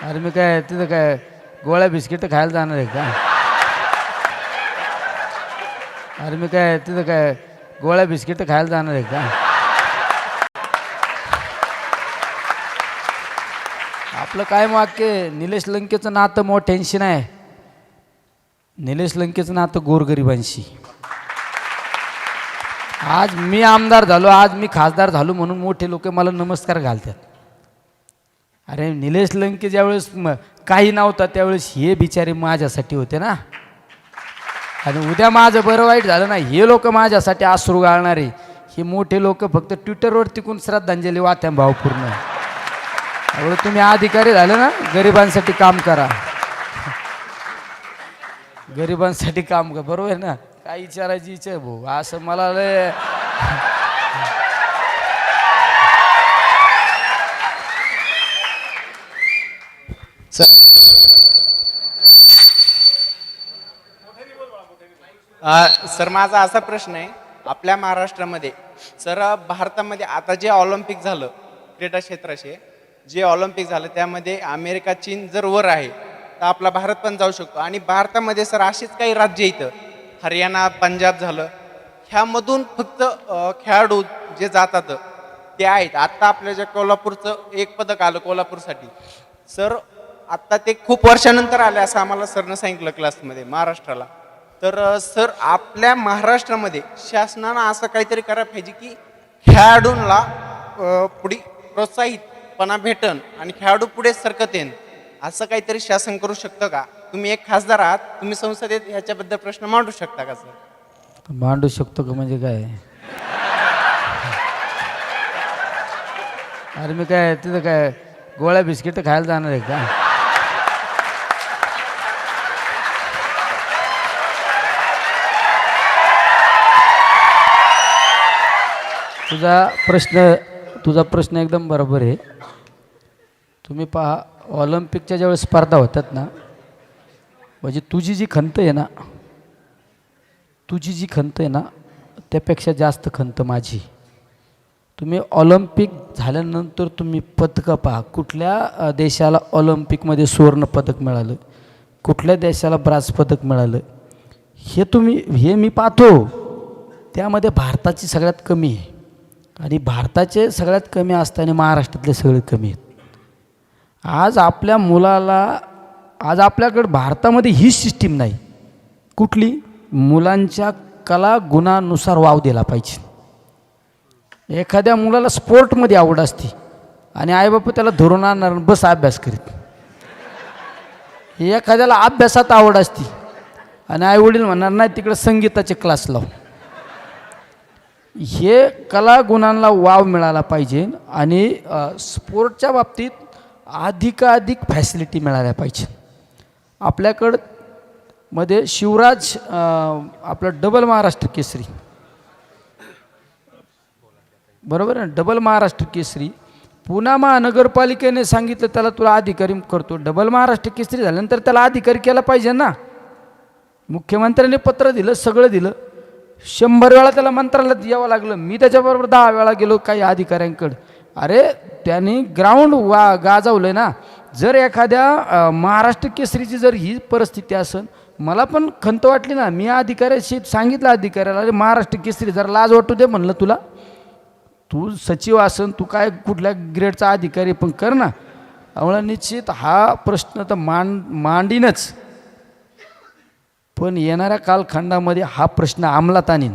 अरे मी काय तिथं काय गोळ्या बिस्किट खायला जाणार आहे का? अरे मी काय तिथं काय गोळ्या बिस्किट खायला जाणार आहे का? आपलं काय वाक्य, निलेश लंकेचं नातं मोठ्यांशी नाही, निलेश लंकेचं नातं गोरगरिबांशी. आज मी आमदार झालो, आज मी खासदार झालो म्हणून मोठे लोक मला नमस्कार घालतात. अरे निलेश लंके ज्यावेळेस काही नव्हता त्यावेळेस हे बिचारे माझ्यासाठी होते ना. आणि उद्या माझं बरं वाईट झालं ना, हे लोक माझ्यासाठी अश्रू गाळणारे, हे मोठे लोक फक्त ट्विटरवर तिकून श्रद्धांजली वाट्या भावपूर्ण. एवढं तुम्ही अधिकारी झाले ना, गरिबांसाठी काम करा, गरिबांसाठी काम करा, बरोबर आहे ना. काय विचारायची इच्छा आहे भाऊ, असं मला लय सर माझा असा प्रश्न आहे, आपल्या महाराष्ट्रामध्ये सर भारतामध्ये आता जे ऑलिम्पिक झालं क्रीडा क्षेत्राचे, जे ऑलिम्पिक झालं त्यामध्ये अमेरिका चीन जर वर आहे तर आपला भारत पण जाऊ शकतो. आणि भारतामध्ये सर अशीच काही राज्य इथं हरियाणा पंजाब झालं, ह्यामधून फक्त खेळाडू जे जातात ते आहेत. आत्ता आपल्या ज्या कोल्हापूरचं एक पदक आलं कोल्हापूरसाठी सर, आत्ता ते खूप वर्षानंतर आले असं आम्हाला सरनं सांगितलं क्लासमध्ये महाराष्ट्राला. तर सर आपल्या महाराष्ट्रामध्ये शासनानं असं काहीतरी करायला पाहिजे की खेळाडूंना पुढे प्रोत्साहितपणा भेटन आणि खेळाडू पुढे सरकत येईन, असं काहीतरी शासन करू शकतं का? तुम्ही एक खासदार आहात, तुम्ही संसदेत ह्याच्याबद्दल प्रश्न मांडू शकता का सर? मांडू शकतो का म्हणजे काय? अरे मी काय तिथं काय गोळ्या बिस्किट खायला जाणार आहे का? तुझा प्रश्न एकदम बरोबर आहे. तुम्ही पहा, ऑलिम्पिकच्या ज्यावेळेस स्पर्धा होतात ना, म्हणजे तुझी जी खंत आहे ना, त्यापेक्षा जास्त खंत माझी. तुम्ही ऑलिम्पिक झाल्यानंतर तुम्ही पदकं पहा, कुठल्या देशाला ऑलिम्पिकमध्ये सुवर्ण पदक मिळालं, कुठल्या देशाला ब्रास पदक मिळालं, हे मी पाहतो. त्यामध्ये भारताची सगळ्यात कमी आहे. आणि भारताचे सगळ्यात कमी असताना महाराष्ट्रातले सगळे कमी आहेत. आज आपल्याकडं भारतामध्ये ही सिस्टीम नाही. कुठली? मुलांच्या कला गुणानुसार वाव दिला पाहिजे. एखाद्या मुलाला स्पोर्टमध्ये आवड असते आणि आईबाप त्याला धरून आणणार बस अभ्यास करीत. एखाद्याला अभ्यासात आवड असते आणि आईवडील म्हणणार नाही तिकडे संगीताचे क्लास लाव. हे कला गुणांना वाव मिळाला पाहिजे आणि स्पोर्टच्या बाबतीत अधिकाधिक फॅसिलिटी मिळाल्या पाहिजे. आपल्याकडं मध्ये शिवराज आपलं डबल महाराष्ट्र केसरी, बरोबर आहे, डबल महाराष्ट्र केसरी पुणे महानगरपालिकेने सांगितलं त्याला तुला अधिकारी करतो. डबल महाराष्ट्र केसरी झाल्यानंतर त्याला अधिकारी केला पाहिजे ना. मुख्यमंत्र्यांनी पत्र दिलं, सगळं दिलं. 100 वेळा त्याला मंत्रालयात यावं लागलं. मी त्याच्याबरोबर 10 वेळा गेलो काही अधिकाऱ्यांकडं. अरे त्यांनी ग्राउंड गाजवलं ना. जर एखाद्या महाराष्ट्र केसरीची जर ही परिस्थिती असेल, मला पण खंत वाटली ना. मी अधिकाऱ्याशी सांगितलं, अधिकाऱ्याला अरे महाराष्ट्र केसरी जरा लाज वाटू दे म्हणलं, तुला तू सचिव असन, तू काय कुठल्या ग्रेडचा अधिकारी पण कर ना. त्यामुळे निश्चित हा प्रश्न तर मांडीनच, पण येणाऱ्या कालखंडामध्ये हा प्रश्न अंमलात आणीन.